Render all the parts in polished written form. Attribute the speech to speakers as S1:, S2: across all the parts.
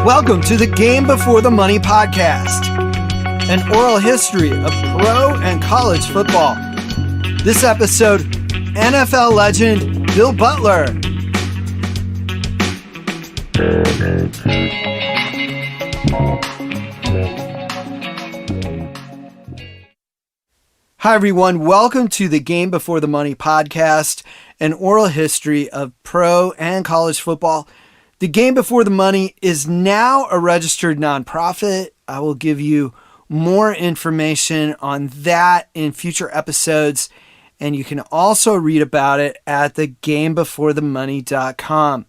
S1: Welcome to the Game Before the Money podcast, an oral history of pro and college football. This episode, NFL legend Bill Butler. Hi everyone, welcome to the Game Before the Money podcast, an oral history of pro and college football. The Game Before the Money is now a registered nonprofit. I will give you more information on that in future episodes, and you can also read about it at thegamebeforethemoney.com.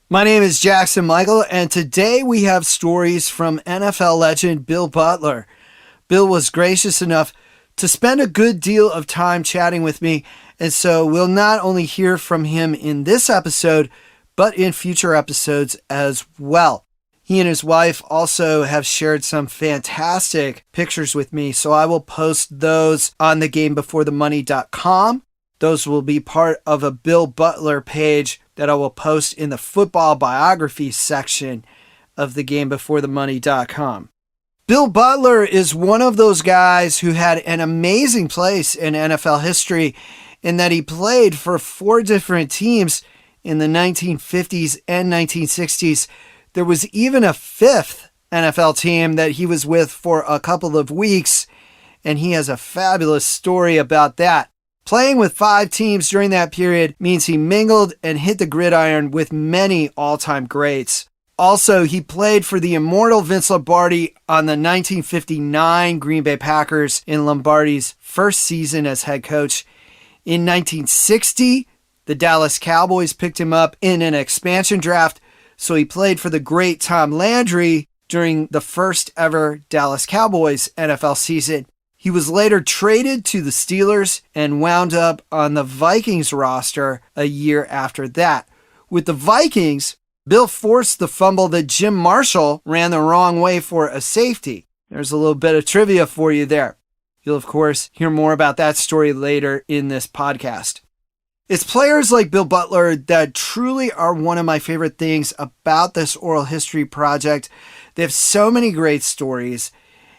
S1: My name is Jackson Michael, and today we have stories from NFL legend Bill Butler. Bill was gracious enough to spend a good deal of time chatting with me, and so we'll not only hear from him in this episode, but in future episodes as well. He and his wife also have shared some fantastic pictures with me, so I will post those on thegamebeforethemoney.com. Those will be part of a Bill Butler page that I will post in the football biography section of thegamebeforethemoney.com. Bill Butler is one of those guys who had an amazing place in NFL history in that he played for 4 different teams in the 1950s and 1960s. There was even a 5th NFL team that he was with for a couple of weeks, and he has a fabulous story about that. Playing with 5 teams during that period means he mingled and hit the gridiron with many all-time greats. Also, he played for the immortal Vince Lombardi on the 1959 Green Bay Packers in Lombardi's first season as head coach. In 1960, the Dallas Cowboys picked him up in an expansion draft, so he played for the great Tom Landry during the first ever Dallas Cowboys NFL season. He was later traded to the Steelers and wound up on the Vikings roster a year after that. With the Vikings, Bill forced the fumble that Jim Marshall ran the wrong way for a safety. There's a little bit of trivia for you there. You'll, of course, hear more about that story later in this podcast. It's players like Bill Butler that truly are one of my favorite things about this oral history project. They have so many great stories.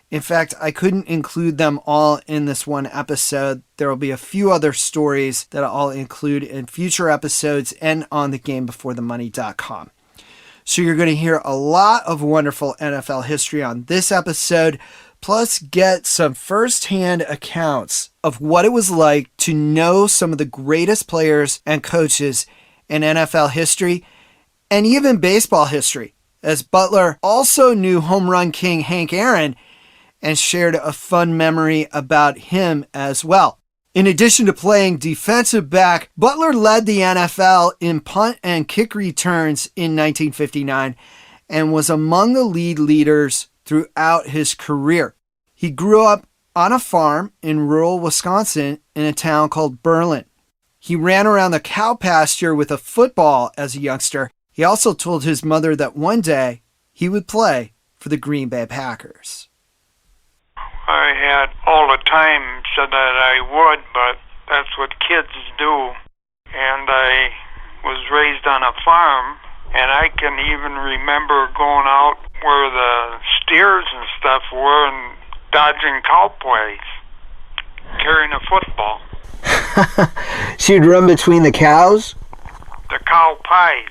S1: In fact, I couldn't include them all in this one episode. There will be a few other stories that I'll include in future episodes and on thegamebeforethemoney.com. So you're going to hear a lot of wonderful NFL history on this episode, plus get some firsthand accounts of what it was like to know some of the greatest players and coaches in NFL history and even baseball history, as Butler also knew home run king Hank Aaron and shared a fun memory about him as well. In addition to playing defensive back, Butler led the NFL in punt and kick returns in 1959 and was among the lead leaders throughout his career. He grew up on a farm in rural Wisconsin in a town called Berlin. He ran around the cow pasture with a football as a youngster. He also told his mother that one day he would play for the Green Bay Packers.
S2: I had all the time said that I would, but that's what kids do. And I was raised on a farm, and I can even remember going out where the steers and stuff were and dodging cowboys, carrying a football.
S1: She'd run between the cows?
S2: The cow pies.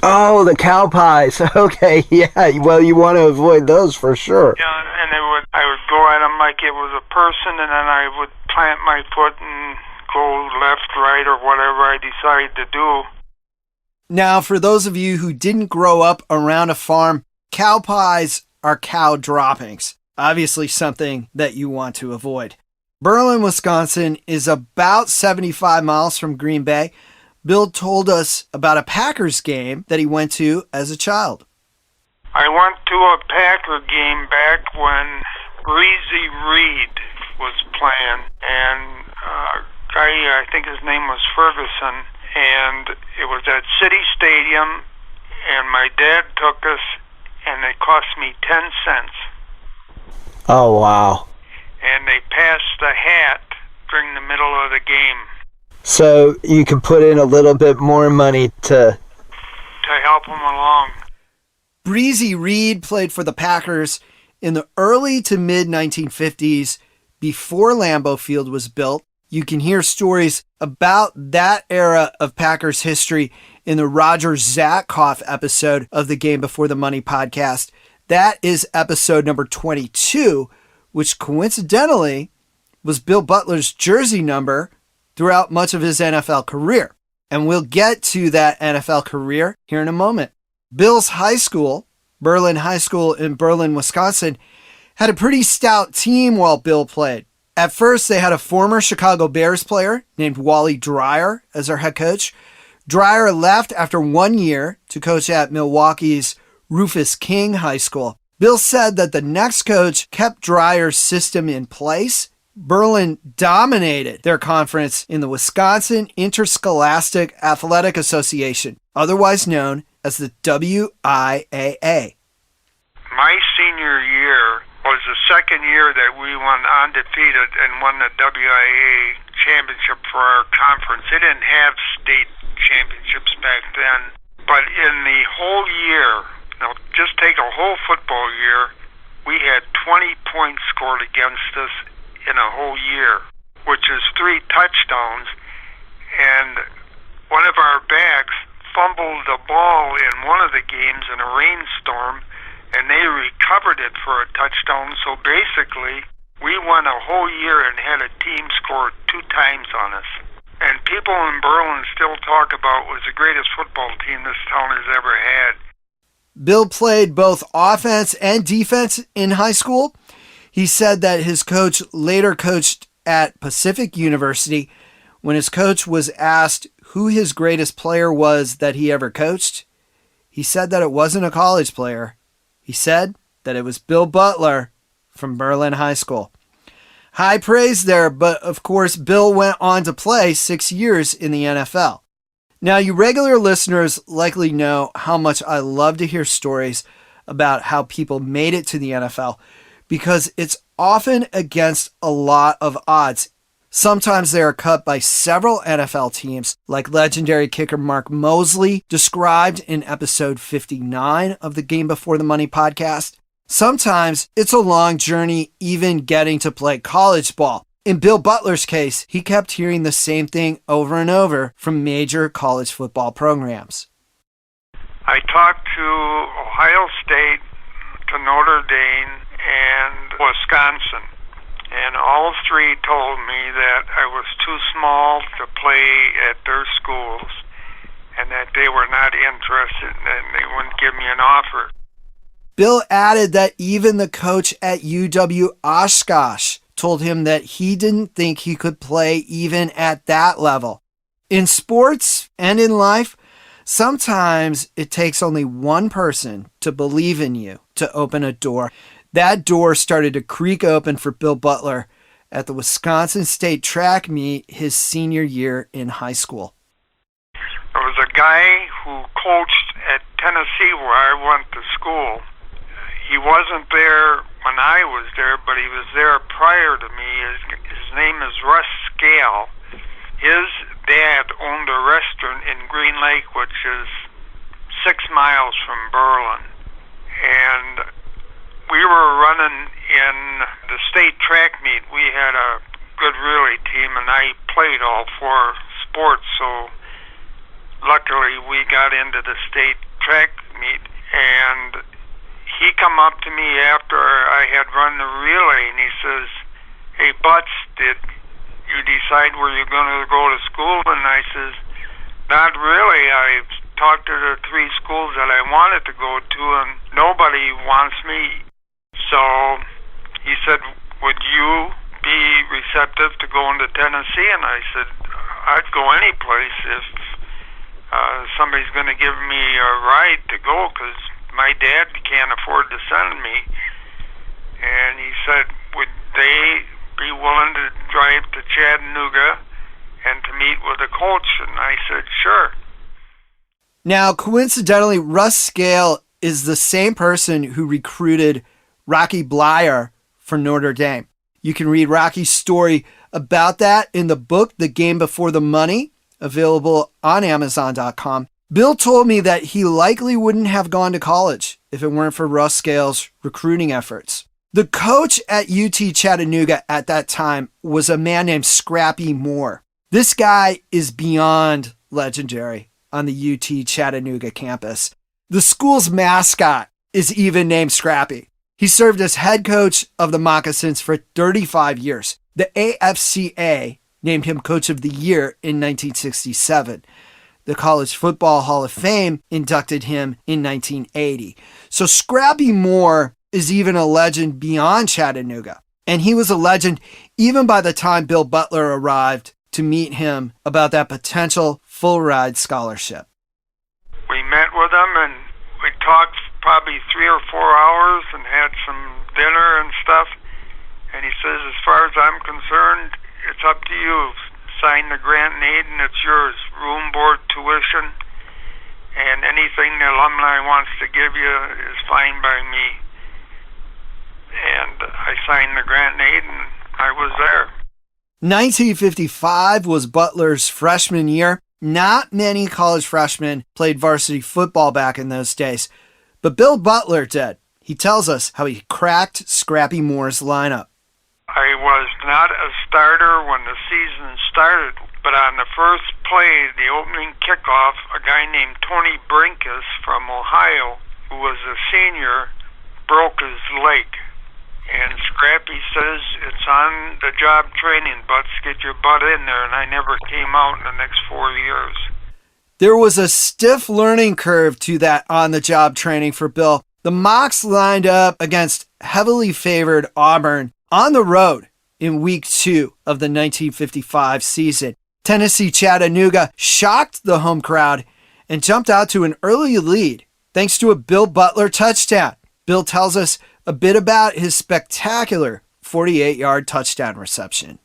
S1: Oh, the cow pies. Okay, yeah. Well, you want to avoid those for sure.
S2: Yeah, and I would go at them like it was a person, and then I would plant my foot and go left, right, or whatever I decided to do.
S1: Now, for those of you who didn't grow up around a farm, cow pies are cow droppings. Obviously something that you want to avoid. Berlin, Wisconsin is about 75 miles from Green Bay. Bill told us about a Packers game that he went to as a child.
S2: I went to a Packer game back when Greasy Reed was playing, and I think his name was Ferguson, and it was at City Stadium, and my dad took us, and it cost me 10 cents.
S1: Oh, wow.
S2: And they passed the hat during the middle of the game.
S1: So you could put in a little bit more money to
S2: help them along.
S1: Breezy Reed played for the Packers in the early to mid 1950s before Lambeau Field was built. You can hear stories about that era of Packers history in the Roger Zatkoff episode of the Game Before the Money podcast. That is episode number 22, which coincidentally was Bill Butler's jersey number throughout much of his NFL career. And we'll get to that NFL career here in a moment. Bill's high school, Berlin High School in Berlin, Wisconsin, had a pretty stout team while Bill played. At first, they had a former Chicago Bears player named Wally Dreyer as their head coach. Dreyer left after 1 year to coach at Milwaukee's Rufus King High School. Bill said that the next coach kept Dreyer's system in place. Berlin dominated their conference in the Wisconsin Interscholastic Athletic Association, otherwise known as the WIAA.
S2: My senior year was the second year that we went undefeated and won the WIAA championship for our conference. They didn't have state championships back then, but in the whole year, just take a whole football year, we had 20 points scored against us in a whole year, which is 3 touchdowns, and one of our backs fumbled the ball in one of the games in a rainstorm, and they recovered it for a touchdown. So basically, we won a whole year and had a team score 2 times on us. And people in Berlin still talk about was the greatest football team this town has ever had.
S1: Bill played both offense and defense in high school. He said that his coach later coached at Pacific University. When his coach was asked who his greatest player was that he ever coached, he said that it wasn't a college player. He said that it was Bill Butler from Berlin High School. High praise there, but of course, Bill went on to play 6 years in the NFL. Now, you regular listeners likely know how much I love to hear stories about how people made it to the NFL because it's often against a lot of odds. Sometimes they are cut by several NFL teams, like legendary kicker Mark Mosley, described in episode 59 of the Game Before the Money podcast. Sometimes it's a long journey even getting to play college ball. In Bill Butler's case, he kept hearing the same thing over and over from major college football programs.
S2: I talked to Ohio State, to Notre Dame, and Wisconsin. And all 3 told me that I was too small to play at their schools and that they were not interested and they wouldn't give me an offer.
S1: Bill added that even the coach at UW Oshkosh told him that he didn't think he could play even at that level. In sports and in life, sometimes it takes only one person to believe in you to open a door. That door started to creak open for Bill Butler at the Wisconsin State track meet his senior year in high school.
S2: There was a guy who coached at Tennessee where I went to school. He wasn't there when I was there, but he was there prior to me. His name is Russ Scale. His dad owned a restaurant in Green Lake, which is 6 miles from Berlin. And we were running in the state track meet. We had a good relay team, and I played all 4 sports, so luckily we got into the state track meet. And he come up to me after I had run the relay, and he says, "Hey, Butts, did you decide where you're going to go to school?" And I says, "Not really. I've talked to the 3 schools that I wanted to go to, and nobody wants me." So he said, "Would you be receptive to going to Tennessee?" And I said, "I'd go any place if somebody's going to give me a ride to go, because my dad can't afford to send me." And he said, "Would they be willing to drive to Chattanooga and to meet with the coach?" And I said, "Sure."
S1: Now, coincidentally, Russ Scale is the same person who recruited Rocky Bleier for Notre Dame. You can read Rocky's story about that in the book, The Game Before the Money, available on Amazon.com. Bill told me that he likely wouldn't have gone to college if it weren't for Russ Scales' recruiting efforts. The coach at UT Chattanooga at that time was a man named Scrappy Moore. This guy is beyond legendary on the UT Chattanooga campus. The school's mascot is even named Scrappy. He served as head coach of the Moccasins for 35 years. The AFCA named him Coach of the Year in 1967. The College Football Hall of Fame inducted him in 1980. So Scrappy Moore is even a legend beyond Chattanooga. And he was a legend even by the time Bill Butler arrived to meet him about that potential full-ride scholarship.
S2: We met with him and we talked probably 3 or 4 hours and had some dinner and stuff. And he says, as far as I'm concerned, it's up to you. Sign the grant and aid and it's yours. Room, board, tuition, and anything the alumni wants to give you is fine by me. And I signed the grant and aid and I was there.
S1: 1955 was Butler's freshman year. Not many college freshmen played varsity football back in those days, but Bill Butler did. He tells us how he cracked Scrappy Moore's lineup.
S2: I was not a starter when the season started, but on the first play, the opening kickoff, a guy named Tony Brinkus from Ohio, who was a senior, broke his leg. And Scrappy says, it's on the job training, Butts, get your butt in there. And I never came out in the next 4 years.
S1: There was a stiff learning curve to that on-the-job training for Bill. The Mocs lined up against heavily favored Auburn on the road in week 2 of the 1955 season. Tennessee Chattanooga shocked the home crowd and jumped out to an early lead thanks to a Bill Butler touchdown. Bill tells us a bit about his spectacular 48-yard touchdown reception.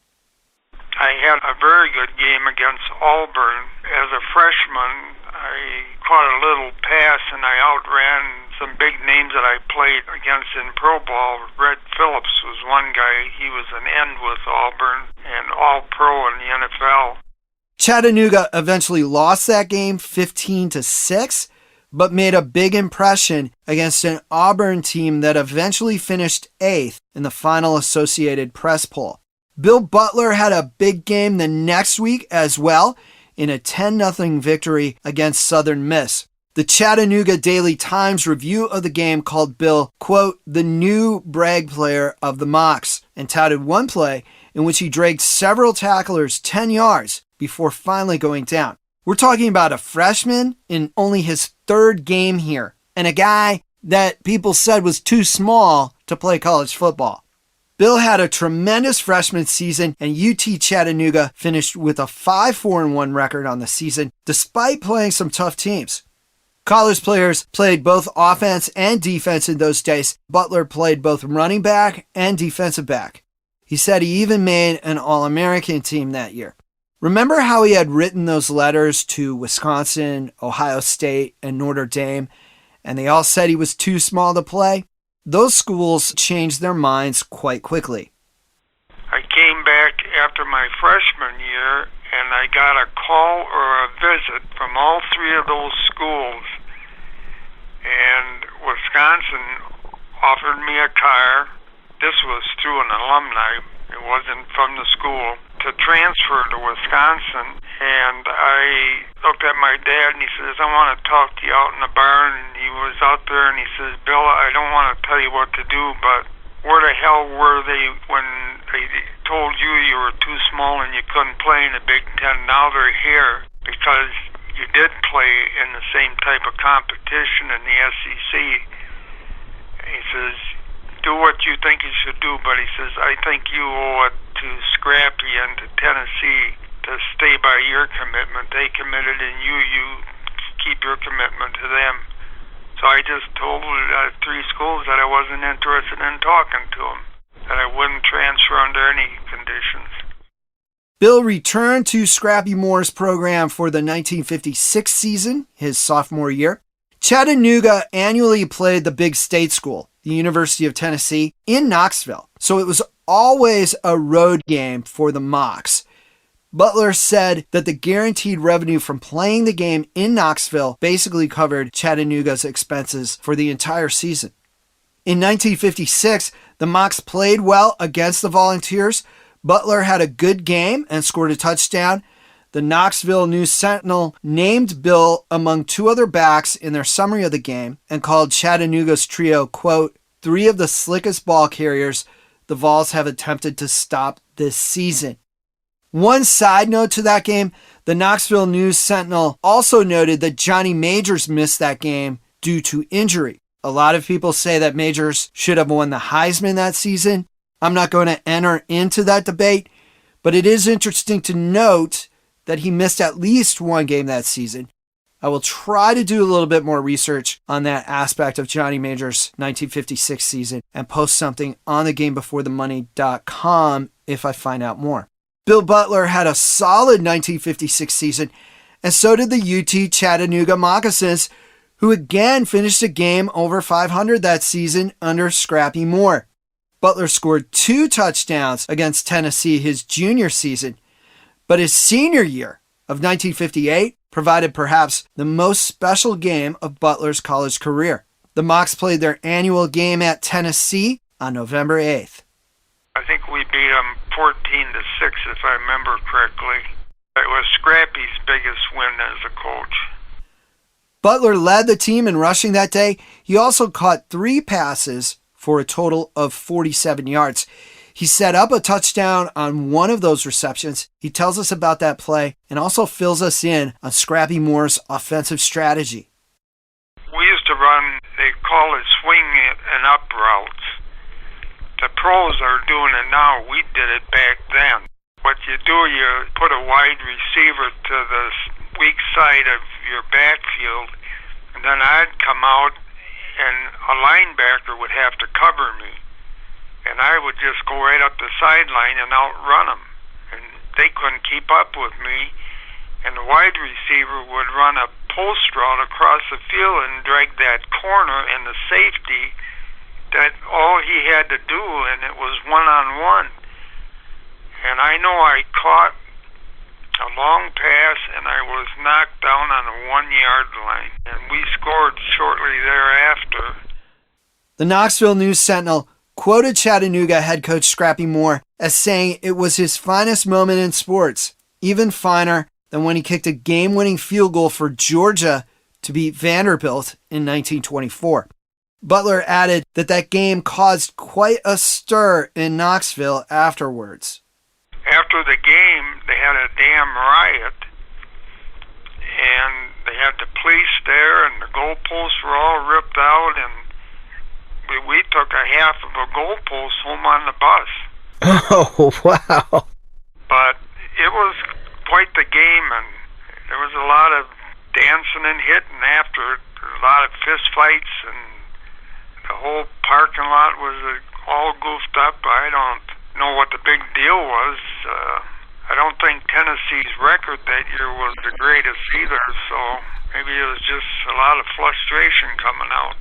S2: I had a very good game against Auburn. As a freshman, I caught a little pass and I outran some big names that I played against in pro ball. Red Phillips was one guy. He was an end with Auburn and all-pro in the NFL.
S1: Chattanooga eventually lost that game 15-6, but made a big impression against an Auburn team that eventually finished 8th in the final Associated Press poll. Bill Butler had a big game the next week as well in a 10-0 victory against Southern Miss. The Chattanooga Daily Times review of the game called Bill, quote, the new brag player of the Mocs, and touted one play in which he dragged several tacklers 10 yards before finally going down. We're talking about a freshman in only his 3rd game here, and a guy that people said was too small to play college football. Bill had a tremendous freshman season, and UT Chattanooga finished with a 5-4-1 record on the season, despite playing some tough teams. College players played both offense and defense in those days. Butler played both running back and defensive back. He said he even made an All-American team that year. Remember how he had written those letters to Wisconsin, Ohio State, and Notre Dame, and they all said he was too small to play? Those schools changed their minds quite quickly.
S2: I came back after my freshman year, and I got a call or a visit from all 3 of those schools. And Wisconsin offered me a car. This was through an alumni. It wasn't from the school. To transfer to Wisconsin. And I looked at my dad and he says, I want to talk to you out in the barn. And he was out there and he says, Bill, I don't want to tell you what to do, but where the hell were they when they told you you were too small and you couldn't play in the Big Ten? Now they're here because you did play in the same type of competition in the SEC. And he says, do what you think you should do, but he says, I think you owe it to Scrappy and to Tennessee to stay by your commitment. They committed in you, you keep your commitment to them. So I just told 3 schools that I wasn't interested in talking to them, that I wouldn't transfer under any conditions.
S1: Bill returned to Scrappy Moore's program for the 1956 season, his sophomore year. Chattanooga annually played the big state school, the University of Tennessee, in Knoxville. So it was always a road game for the Mocs. Butler said that the guaranteed revenue from playing the game in Knoxville basically covered Chattanooga's expenses for the entire season. In 1956, the Mocs played well against the Volunteers. Butler had a good game and scored a touchdown. The Knoxville News-Sentinel named Bill among two other backs in their summary of the game and called Chattanooga's trio, quote, "three of the slickest ball carriers the Vols have attempted to stop this season." One side note to that game, the Knoxville News-Sentinel also noted that Johnny Majors missed that game due to injury. A lot of people say that Majors should have won the Heisman that season. I'm not going to enter into that debate, but it is interesting to note that he missed at least one game that season. I will try to do a little bit more research on that aspect of Johnny Majors' 1956 season and post something on thegamebeforethemoney.com if I find out more. Bill Butler had a solid 1956 season, and so did the UT Chattanooga Moccasins, who again finished a game over 500 that season under Scrappy Moore. Butler scored 2 touchdowns against Tennessee his junior season, but his senior year of 1958 provided perhaps the most special game of Butler's college career. The Mocs played their annual game at Tennessee on November 8th.
S2: I think we beat them 14-6, if I remember correctly. It was Scrappy's biggest win as a coach.
S1: Butler led the team in rushing that day. He also caught 3 passes for a total of 47 yards. He set up a touchdown on one of those receptions. He tells us about that play and also fills us in on Scrappy Moore's offensive strategy.
S2: We used to run, they call it swing and up routes. The pros are doing it now. We did it back then. What you do, you put a wide receiver to the weak side of your backfield, and then I'd come out and a linebacker would have to cover me. And I would just go right up the sideline and outrun them. And they couldn't keep up with me. And the wide receiver would run a post route across the field and drag that corner, and the safety, that all he had to do, and it was one-on-one. And I know I caught a long pass, and I was knocked down on the 1-yard line. And we scored shortly thereafter.
S1: The Knoxville News-Sentinel quoted Chattanooga head coach Scrappy Moore as saying it was his finest moment in sports, even finer than when he kicked a game-winning field goal for Georgia to beat Vanderbilt in 1924. Butler added that that game caused quite a stir in Knoxville afterwards.
S2: After the game, they had a damn riot, and they had the police there, and the goalposts were all ripped out, and we took a half of a goalpost home on the bus.
S1: Oh, wow.
S2: But it was quite the game, and there was a lot of dancing and hitting after it. There was a lot of fist fights, and the whole parking lot was all goofed up. I don't know what the big deal was. I don't think Tennessee's record that year was the greatest either, so maybe it was just a lot of frustration coming out.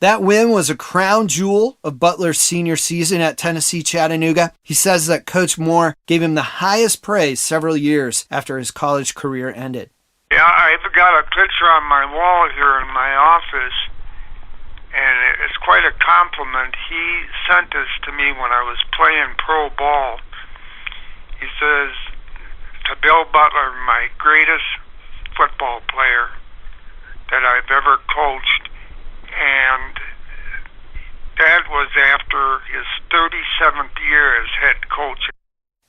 S1: That win was a crown jewel of Butler's senior season at Tennessee Chattanooga. He says that Coach Moore gave him the highest praise several years after his college career ended.
S2: Yeah, I've got a picture on my wall here in my office, and it's quite a compliment. He sent this to me when I was playing pro ball. He says, "To Bill Butler, my greatest football player that I've ever coached," and that was after his 37th year as head coach.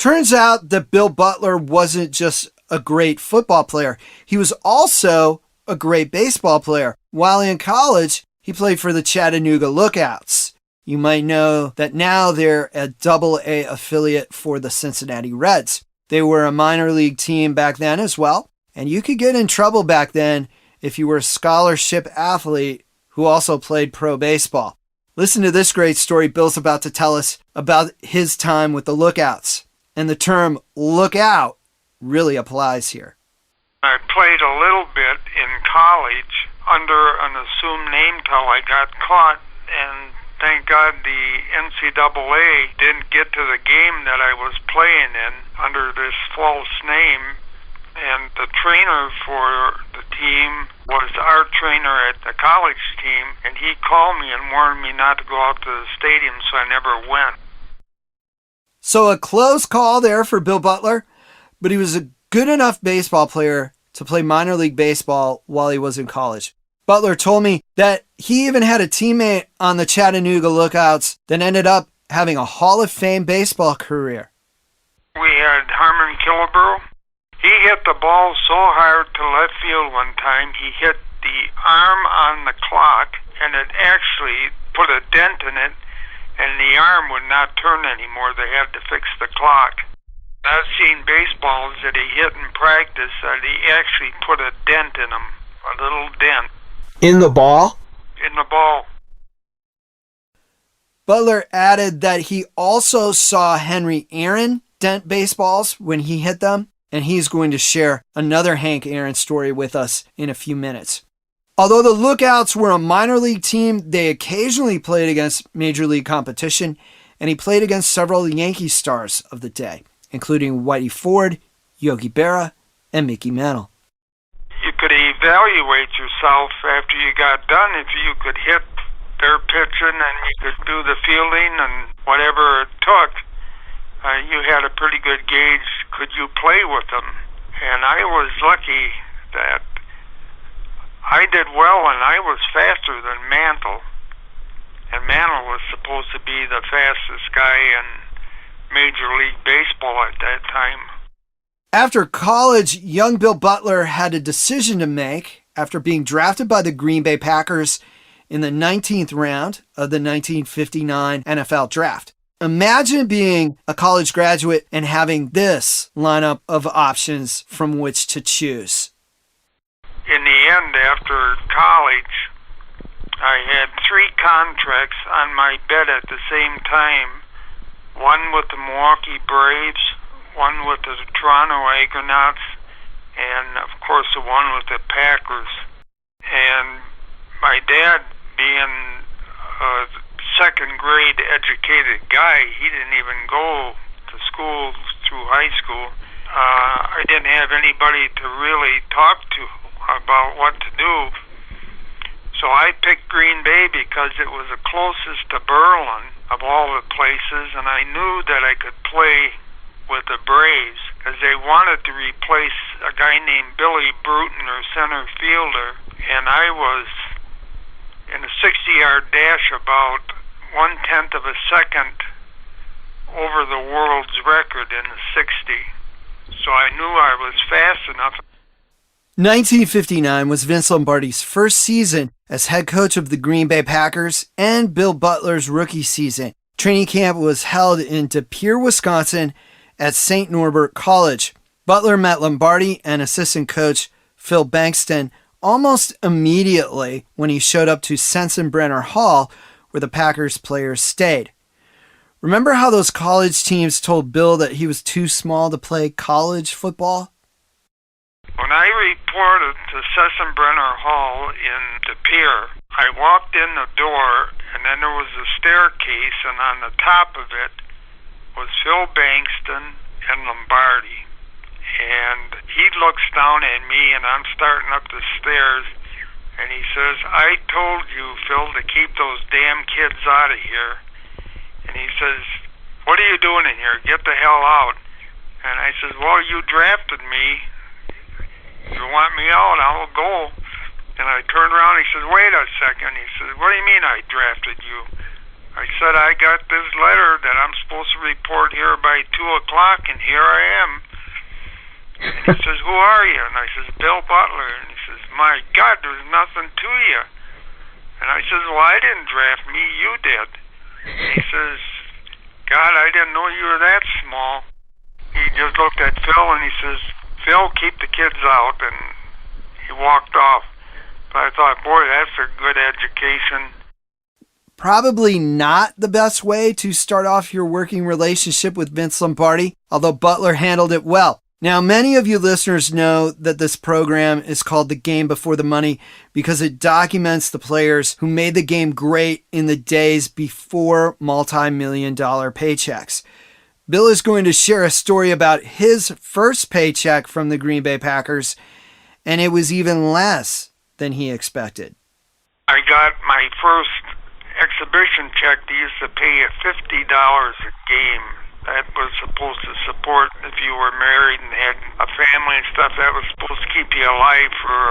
S1: Turns out that Bill Butler wasn't just a great football player. He was also a great baseball player. While in college, he played for the Chattanooga Lookouts. You might know that now they're a Double-A affiliate for the Cincinnati Reds. They were a minor league team back then as well, and you could get in trouble back then if you were a scholarship athlete who also played pro baseball. Listen to this great story Bill's about to tell us about his time with the Lookouts. And the term lookout really applies here.
S2: I played a little bit in college under an assumed name till I got caught, and Thank God the NCAA didn't get to the game that I was playing in under this false name. And the trainer for the team was our trainer at the college team, and he called me and warned me not to go out to the stadium, so I never went.
S1: So a close call there for Bill Butler, but he was a good enough baseball player to play minor league baseball while he was in college. Butler told me that he even had a teammate on the Chattanooga Lookouts that ended up having a Hall of Fame baseball career.
S2: We had Harmon Killebrew. He hit the ball so hard to left field one time, he hit the arm on the clock, and it actually put a dent in it, and the arm would not turn anymore. They had to fix the clock. I've seen baseballs that he hit in practice that he actually put a dent in them, a little dent.
S1: In the ball?
S2: In the ball.
S1: Butler added that he also saw Henry Aaron dent baseballs when he hit them, and he's going to share another Hank Aaron story with us in a few minutes. Although the Lookouts were a minor league team, they occasionally played against major league competition, and he played against several Yankee stars of the day, including Whitey Ford, Yogi Berra, and Mickey Mantle.
S2: You could evaluate yourself after you got done if you could hit their pitching and you could do the fielding and whatever it took. You had a pretty good gauge. Could you play with them? And I was lucky that I did well, and I was faster than Mantle. And Mantle was supposed to be the fastest guy in Major League Baseball at that time.
S1: After college, young Bill Butler had a decision to make after being drafted by the Green Bay Packers in the 19th round of the 1959 NFL Draft. Imagine being a college graduate and having this lineup of options from which to choose.
S2: In the end, after college, I had 3 contracts on my bed at the same time. One with the Milwaukee Braves, one with the Toronto Argonauts, and of course the one with the Packers. And my dad, being a second grade educated guy, he didn't even go to school through high school. I didn't have anybody to really talk to about what to do. So I picked Green Bay because it was the closest to Berlin of all the places, and I knew that I could play with the Braves because they wanted to replace a guy named Billy Bruton, their center fielder, and I was in a 60-yard dash about 1/10 of a second over the world's record in the 60. So I knew I was fast enough.
S1: 1959 was Vince Lombardi's first season as head coach of the Green Bay Packers and Bill Butler's rookie season. Training camp was held in De Pere, Wisconsin at St. Norbert College. Butler met Lombardi and assistant coach Phil Bankston almost immediately when he showed up to Sensenbrenner Hall, where the Packers players stayed. Remember how those college teams told Bill that he was too small to play college football?
S2: When I reported to Sensenbrenner Hall in De Pere, I walked in the door, and then there was a staircase, and on the top of it was Phil Bankston and Lombardi. And he looks down at me, and I'm starting up the stairs, and he says, "I told you, Phil, to keep those damn kids out of here." And he says, "What are you doing in here? Get the hell out." And I says, "Well, you drafted me. You want me out, I'll go." And I turned around, he says, "Wait a second." He says, "What do you mean I drafted you?" I said, "I got this letter that I'm supposed to report here by 2 o'clock, and here I am." And he says, "Who are you?" And I says, "Bill Butler." And he says, "My God, there's nothing to you." And I says, "Well, I didn't draft me, you did." And he says, "God, I didn't know you were that small." He just looked at Phil and he says, "Phil, keep the kids out," and he walked off. But I thought, boy, that's a good education.
S1: Probably not the best way to start off your working relationship with Vince Lombardi, although Butler handled it well. Now, many of you listeners know that this program is called The Game Before the Money because it documents the players who made the game great in the days before multi-million-dollar paychecks. Bill is going to share a story about his first paycheck from the Green Bay Packers, and it was even less than he expected.
S2: I got my first exhibition check. They used to pay you $50 a game. That was supposed to support, if you were married and had a family and stuff, that was supposed to keep you alive for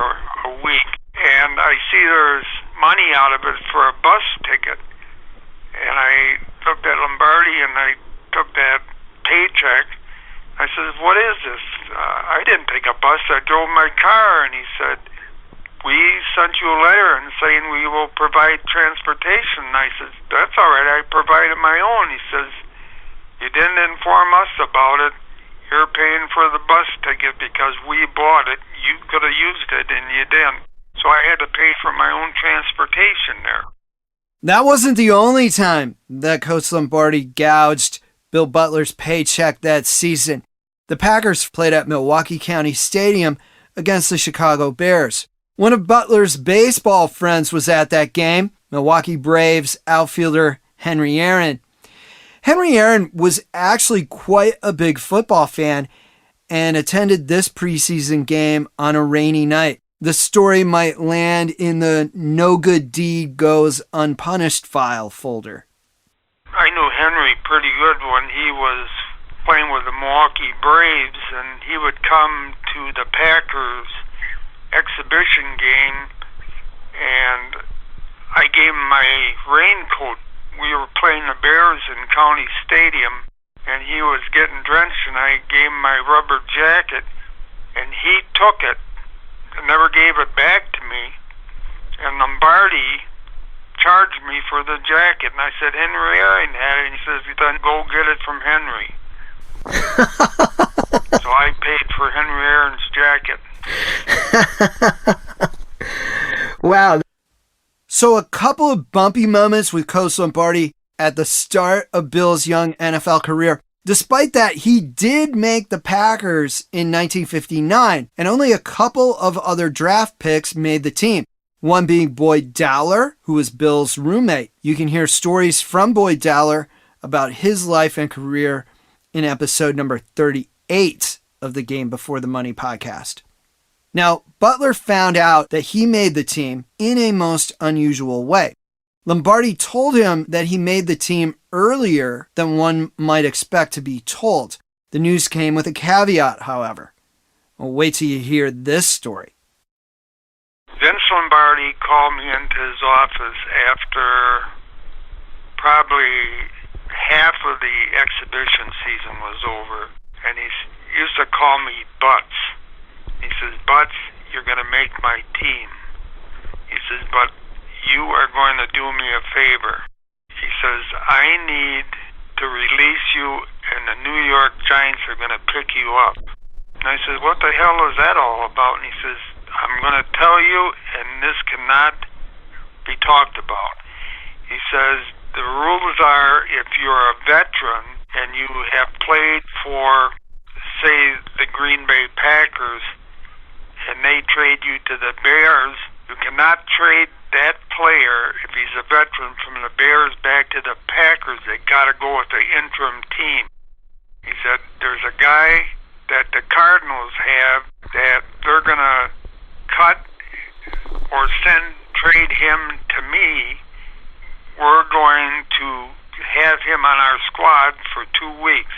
S2: a week. And I see there's money out of it for a bus ticket. And I took that Lombardi and I took that paycheck. I said, what is this? I didn't take a bus. I drove my car. And he said, we sent you a letter and saying we will provide transportation. And I said, that's all right. I provided my own. He says, you didn't inform us about it. You're paying for the bus ticket because we bought it. You could have used it and you didn't. So I had to pay for my own transportation there.
S1: That wasn't the only time that Coach Lombardi gouged Bill Butler's paycheck that season. The Packers played at Milwaukee County Stadium against the Chicago Bears. One of Butler's baseball friends was at that game, Milwaukee Braves outfielder Henry Aaron. Henry Aaron was actually quite a big football fan and attended this preseason game on a rainy night. The story might land in the no good deed goes unpunished file folder.
S2: I knew Henry pretty good when he was playing with the Milwaukee Braves, and he would come to the Packers exhibition game, and I gave him my raincoat. We were playing the Bears in County Stadium, and he was getting drenched, and I gave him my rubber jacket, and he took it and never gave it back to me. And Lombardi charged me for the jacket, and I said, Henry Aaron had it. He says, then go get it from Henry. So I paid for Henry Aaron's jacket.
S1: Wow. So a couple of bumpy moments with Coach Lombardi at the start of Bill's young NFL career. Despite that, he did make the Packers in 1959, and only a couple of other draft picks made the team. One being Boyd Dowler, who was Bill's roommate. You can hear stories from Boyd Dowler about his life and career in episode number 38 of the Game Before the Money podcast. Now, Butler found out that he made the team in a most unusual way. Lombardi told him that he made the team earlier than one might expect to be told. The news came with a caveat, however. Well, wait till you hear this story.
S2: Vince Lombardi called me into his office after probably half of the exhibition season was over, and he used to call me Butts. He says, Butts, you're going to make my team. He says, but you are going to do me a favor. He says, I need to release you, and the New York Giants are going to pick you up. And I said, what the hell is that all about? And he says, I'm going to tell you, and this cannot be talked about. He says, the rules are if you're a veteran and you have played for, say, the Green Bay Packers, and they trade you to the Bears, you cannot trade that player, if he's a veteran, from the Bears back to the Packers. They got to go with the interim team. He said, there's a guy that the Cardinals have that they're going to cut or trade him to me. We're going to have him on our squad for 2 weeks.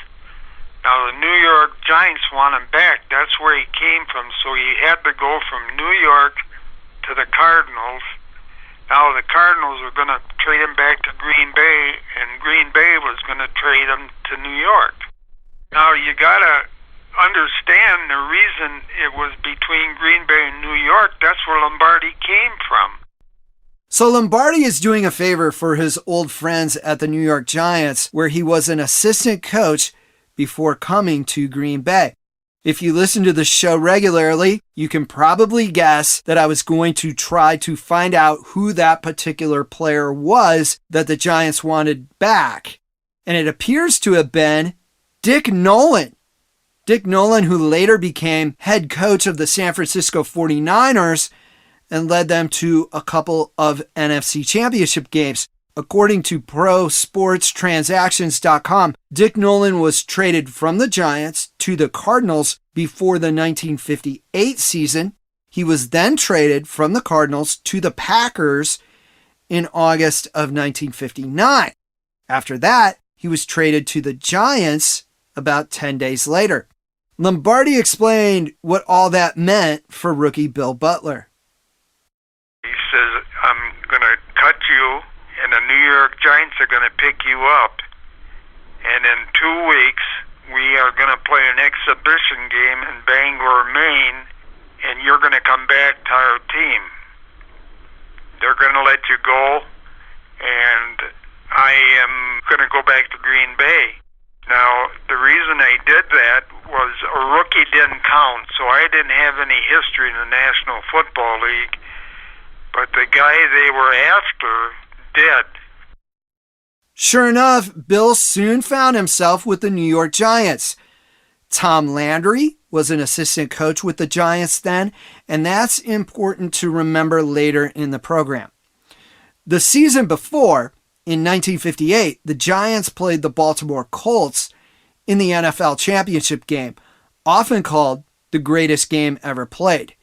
S2: Now, the New York Giants want him back. That's where he came from. So he had to go from New York to the Cardinals. Now, the Cardinals were going to trade him back to Green Bay, and Green Bay was going to trade him to New York. Now, you got to understand the reason it was between Green Bay and New York. That's where Lombardi came from.
S1: So Lombardi is doing a favor for his old friends at the New York Giants, where he was an assistant coach before coming to Green Bay. If you listen to the show regularly, you can probably guess that I was going to try to find out who that particular player was that the Giants wanted back. And it appears to have been Dick Nolan. Dick Nolan, who later became head coach of the San Francisco 49ers and led them to a couple of NFC championship games. According to ProSportsTransactions.com, Dick Nolan was traded from the Giants to the Cardinals before the 1958 season. He was then traded from the Cardinals to the Packers in August of 1959. After that, he was traded to the Giants about 10 days later. Lombardi explained what all that meant for rookie Bill Butler.
S2: He says, I'm going to cut you, and the New York Giants are going to pick you up. And in 2 weeks, we are going to play an exhibition game in Bangor, Maine, and you're going to come back to our team. They're going to let you go, and I am going to go back to Green Bay. Now, the reason I did that was a rookie didn't count, so I didn't have any history in the National Football League, but the guy they were after did.
S1: Sure enough, Bill soon found himself with the New York Giants. Tom Landry was an assistant coach with the Giants then, and that's important to remember later in the program. The season before, in 1958, the Giants played the Baltimore Colts in the NFL championship game, often called the greatest game ever played.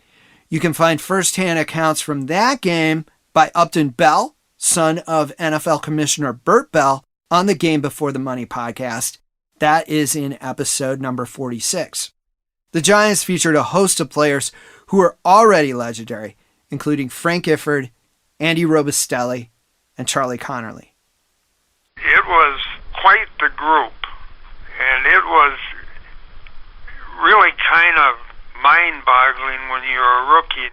S1: You can find firsthand accounts from that game by Upton Bell, son of NFL Commissioner Burt Bell, on the Game Before the Money podcast. That is in episode number 46. The Giants featured a host of players who were already legendary, including Frank Gifford, Andy Robustelli, and Charlie Connerly.
S2: It was quite the group, and it was really kind of mind-boggling when you're a rookie.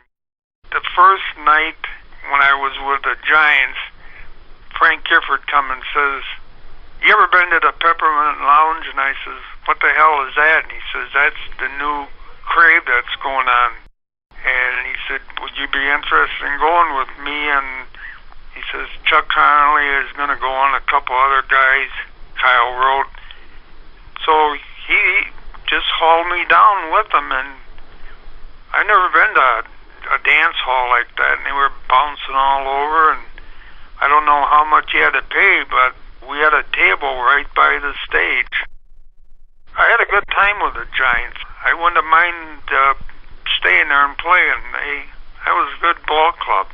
S2: The first night when I was with the Giants, Frank Gifford comes and says, you ever been to the Peppermint Lounge? And I says, what the hell is that? And he says, that's the new crave that's going on. And he said, would you be interested in going with me? And he says, Chuck Connolly is going to go on, a couple other guys, Kyle wrote. So he just hauled me down with him, and I've never been to a dance hall like that, and they were bouncing all over, and I don't know how much you had to pay, but we had a table right by the stage. I had a good time with the Giants. I wouldn't have mind staying there and playing. That was a good ball club.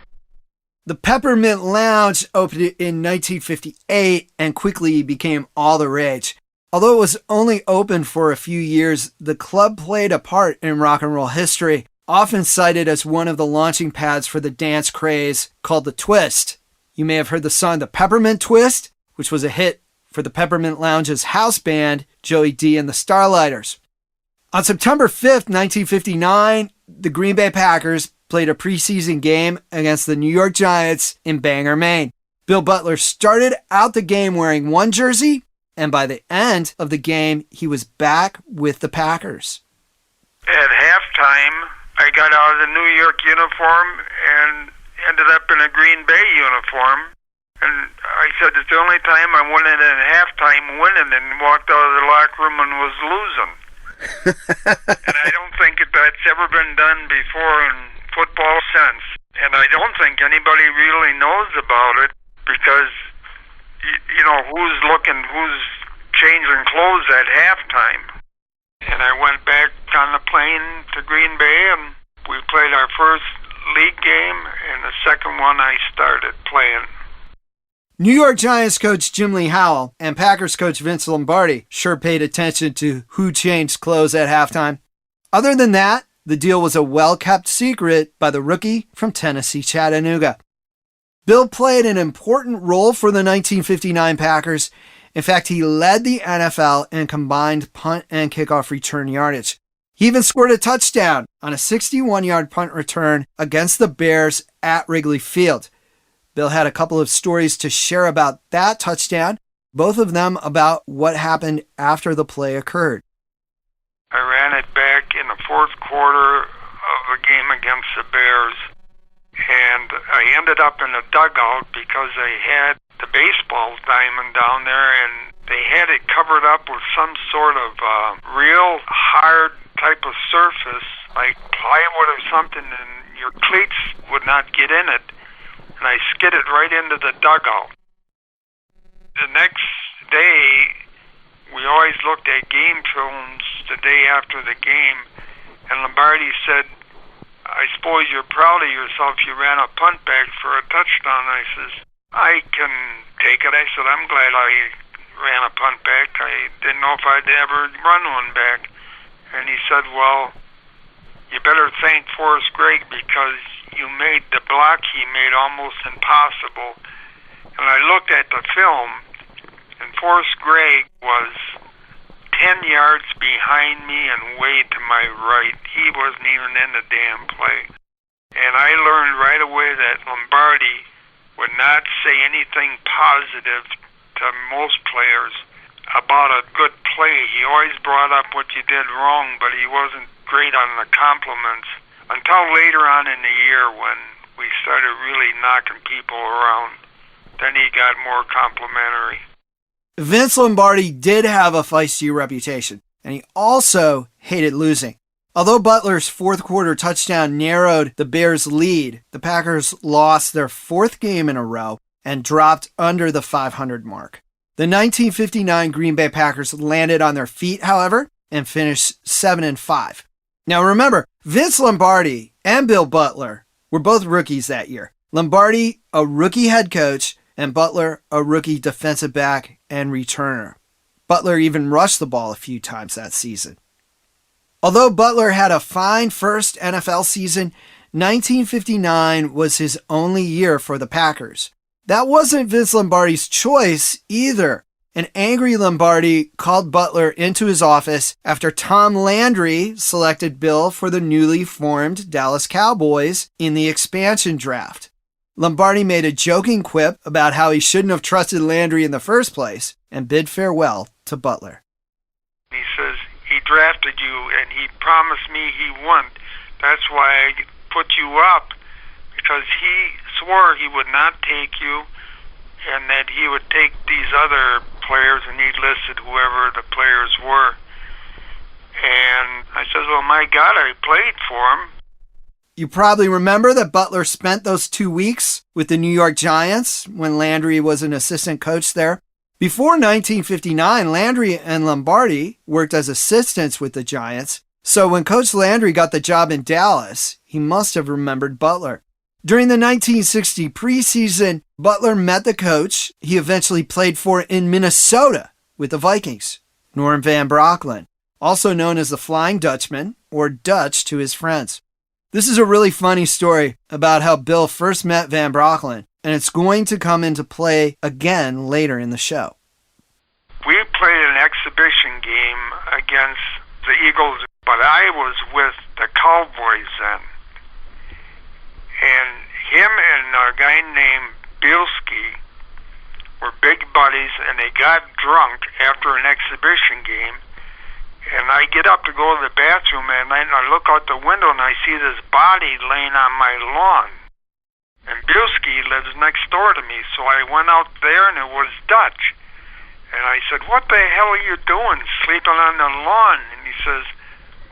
S1: The Peppermint Lounge opened in 1958 and quickly became all the rage. Although it was only open for a few years, the club played a part in rock and roll history, often cited as one of the launching pads for the dance craze called the Twist. You may have heard the song The Peppermint Twist, which was a hit for the Peppermint Lounge's house band, Joey D and the Starlighters. On September 5th, 1959, the Green Bay Packers played a preseason game against the New York Giants in Bangor, Maine. Bill Butler started out the game wearing one jersey, and by the end of the game, he was back with the Packers.
S2: At halftime, I got out of the New York uniform and ended up in a Green Bay uniform. And I said it's the only time I went in at halftime winning and walked out of the locker room and was losing. And I don't think that's ever been done before in football since. And I don't think anybody really knows about it because, who's changing clothes at halftime. And I went back on the plane to Green Bay, and we played our first league game, and the second one I started playing.
S1: New York Giants coach Jim Lee Howell and Packers coach Vince Lombardi sure paid attention to who changed clothes at halftime. Other than that, the deal was a well-kept secret by the rookie from Tennessee, Chattanooga. Bill played an important role for the 1959 Packers. In fact, he led the NFL in combined punt and kickoff return yardage. He even scored a touchdown on a 61-yard punt return against the Bears at Wrigley Field. Bill had a couple of stories to share about that touchdown, both of them about what happened after the play occurred.
S2: I ran it back in the fourth quarter of the game against the Bears, and I ended up in the dugout because they had the baseball diamond down there, and they had it covered up with some sort of real hard type of surface, like plywood or something, and your cleats would not get in it. And I skid it right into the dugout. The next day, we always looked at game films the day after the game, and Lombardi said, I suppose you're proud of yourself, you ran a punt back for a touchdown. I says, I can take it. I said, I'm glad I ran a punt back. I didn't know if I'd ever run one back. And he said, well, you better thank Forrest Gregg because you made the block he made almost impossible. And I looked at the film, and Forrest Gregg was 10 yards behind me and way to my right. He wasn't even in the damn play. And I learned right away that Lombardi would not say anything positive to most players about a good play. He always brought up what you did wrong, but he wasn't great on the compliments until later on in the year when we started really knocking people around. Then he got more complimentary.
S1: Vince Lombardi did have a feisty reputation, and he also hated losing. Although Butler's fourth quarter touchdown narrowed the Bears' lead, the Packers lost their fourth game in a row and dropped under the 500 mark. The 1959 Green Bay Packers landed on their feet, however, and finished 7-5. Now remember, Vince Lombardi and Bill Butler were both rookies that year. Lombardi, a rookie head coach, and Butler, a rookie defensive back and returner. Butler even rushed the ball a few times that season. Although Butler had a fine first NFL season, 1959 was his only year for the Packers. That wasn't Vince Lombardi's choice either. An angry Lombardi called Butler into his office after Tom Landry selected Bill for the newly formed Dallas Cowboys in the expansion draft. Lombardi made a joking quip about how he shouldn't have trusted Landry in the first place and bid farewell to Butler.
S2: He says, he drafted you and he promised me he wouldn't. That's why I put you up, because he swore he would not take you and that he would take these other players, and he listed whoever the players were. And I says, well, my God, I played for him.
S1: You probably remember that Butler spent those 2 weeks with the New York Giants when Landry was an assistant coach there. Before 1959, Landry and Lombardi worked as assistants with the Giants, so when Coach Landry got the job in Dallas, he must have remembered Butler. During the 1960 preseason, Butler met the coach he eventually played for in Minnesota with the Vikings, Norm Van Brocklin, also known as the Flying Dutchman or Dutch to his friends. This is a really funny story about how Bill first met Van Brocklin, and it's going to come into play again later in the show.
S2: We played an exhibition game against the Eagles, but I was with the Cowboys then. And him and a guy named Bielski were big buddies, and they got drunk after an exhibition game. And I get up to go to the bathroom, and I look out the window, and I see this body laying on my lawn. And Bielski lives next door to me, so I went out there, and it was Dutch. And I said, what the hell are you doing, sleeping on the lawn? And he says,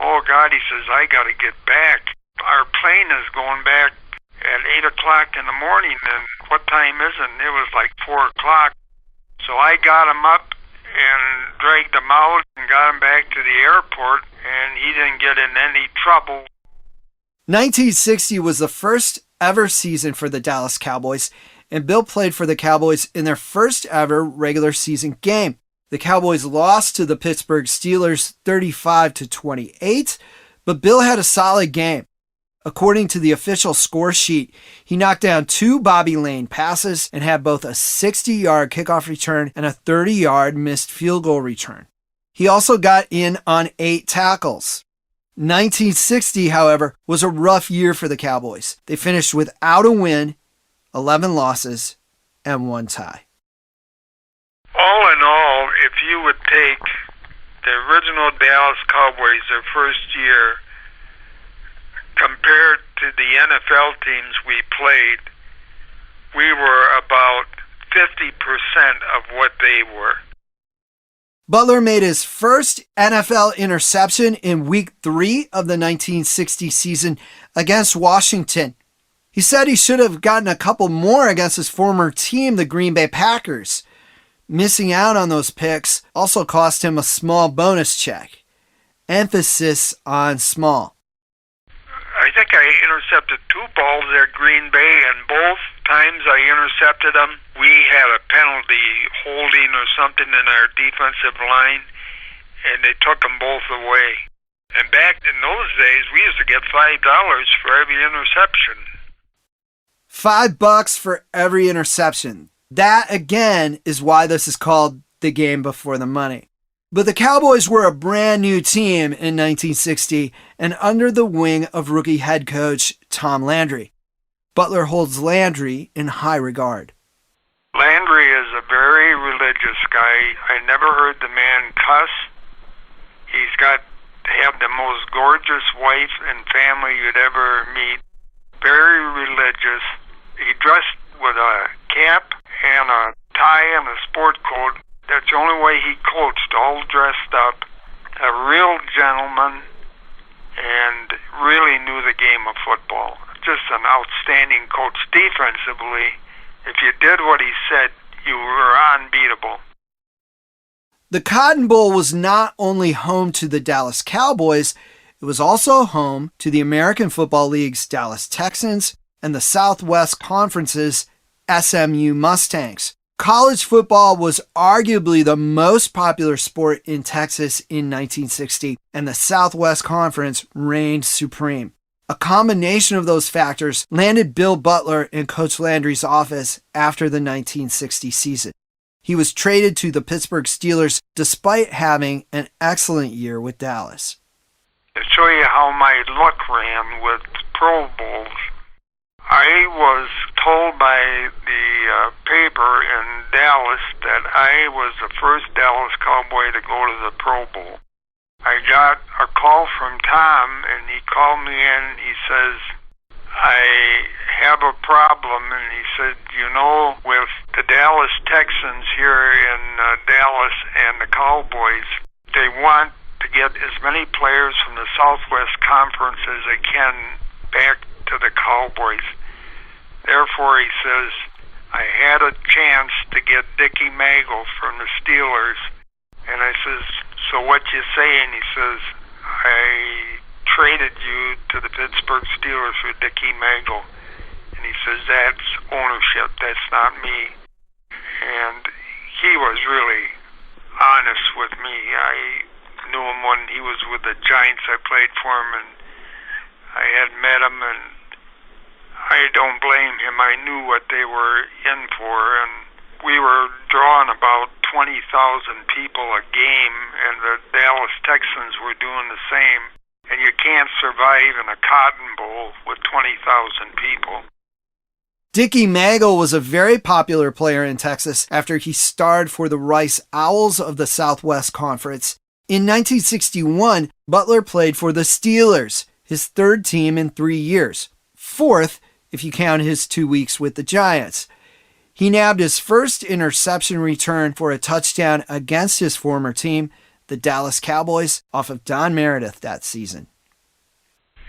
S2: oh, God, he says, I got to get back. Our plane is going back at 8 o'clock in the morning, and what time is it? And it was like 4 o'clock. So I got him up and dragged him out and got him back to the airport, and he didn't get in any trouble.
S1: 1960 was the first ever season for the Dallas Cowboys, and Bill played for the Cowboys in their first ever regular season game. The Cowboys lost to the Pittsburgh Steelers 35-28, but Bill had a solid game. According to the official score sheet, he knocked down 2 Bobby Lane passes and had both a 60-yard kickoff return and a 30-yard missed field goal return. He also got in on 8 tackles. 1960, however, was a rough year for the Cowboys. They finished without a win, 11 losses, and 1 tie.
S2: All in all, if you would take the original Dallas Cowboys, their first year, compared to the NFL teams we played, we were about 50% of what they were.
S1: Butler made his first NFL interception in Week 3 of the 1960 season against Washington. He said he should have gotten a couple more against his former team, the Green Bay Packers. Missing out on those picks also cost him a small bonus check. Emphasis on small.
S2: I think I intercepted 2 balls at Green Bay, and both times I intercepted them, we had a penalty holding or something in our defensive line, and they took them both away. And back in those days, we used to get $5 for every interception.
S1: $5 for every interception. That, again, is why this is called the game before the money. But the Cowboys were a brand new team in 1960 and under the wing of rookie head coach Tom Landry. Butler holds Landry in high regard.
S2: Landry is a very religious guy. I never heard the man cuss. He's got to have the most gorgeous wife and family you'd ever meet. Very religious. He dressed with a cap and a tie and a sport coat. That's the only way he coached, all dressed up. A real gentleman and really knew the game of football. Just an outstanding coach defensively. If you did what he said, you were unbeatable.
S1: The Cotton Bowl was not only home to the Dallas Cowboys, it was also home to the American Football League's Dallas Texans and the Southwest Conference's SMU Mustangs. College football was arguably the most popular sport in Texas in 1960, and the Southwest Conference reigned supreme. A combination of those factors landed Bill Butler in Coach Landry's office after the 1960 season. He was traded to the Pittsburgh Steelers despite having an excellent year with Dallas.
S2: To show you how my luck ran with Pro Bowls, I was told by the paper in Dallas that I was the first Dallas Cowboy to go to the Pro Bowl. I got a call from Tom, and he called me in. He says, I have a problem, and he said, you know, with the Dallas Texans here in Dallas and the Cowboys, they want to get as many players from the Southwest Conference as they can back to the Cowboys. Therefore, he says, I had a chance to get Dickie Magel from the Steelers. And I says, so what you saying? He says, I traded you to the Pittsburgh Steelers for Dickie Magel. And he says, that's ownership. That's not me. And he was really honest with me. I knew him when he was with the Giants. I played for him, and I had met him, and I don't blame him. I knew what they were in for, and we were drawing about 20,000 people a game, and the Dallas Texans were doing the same. And you can't survive in a Cotton Bowl with 20,000 people.
S1: Dickie Magel was a very popular player in Texas after he starred for the Rice Owls of the Southwest Conference. In 1961, Butler played for the Steelers, his third team in 3 years. Fourth, if you count his 2 weeks with the Giants. He nabbed his first interception return for a touchdown against his former team, the Dallas Cowboys, off of Don Meredith that season.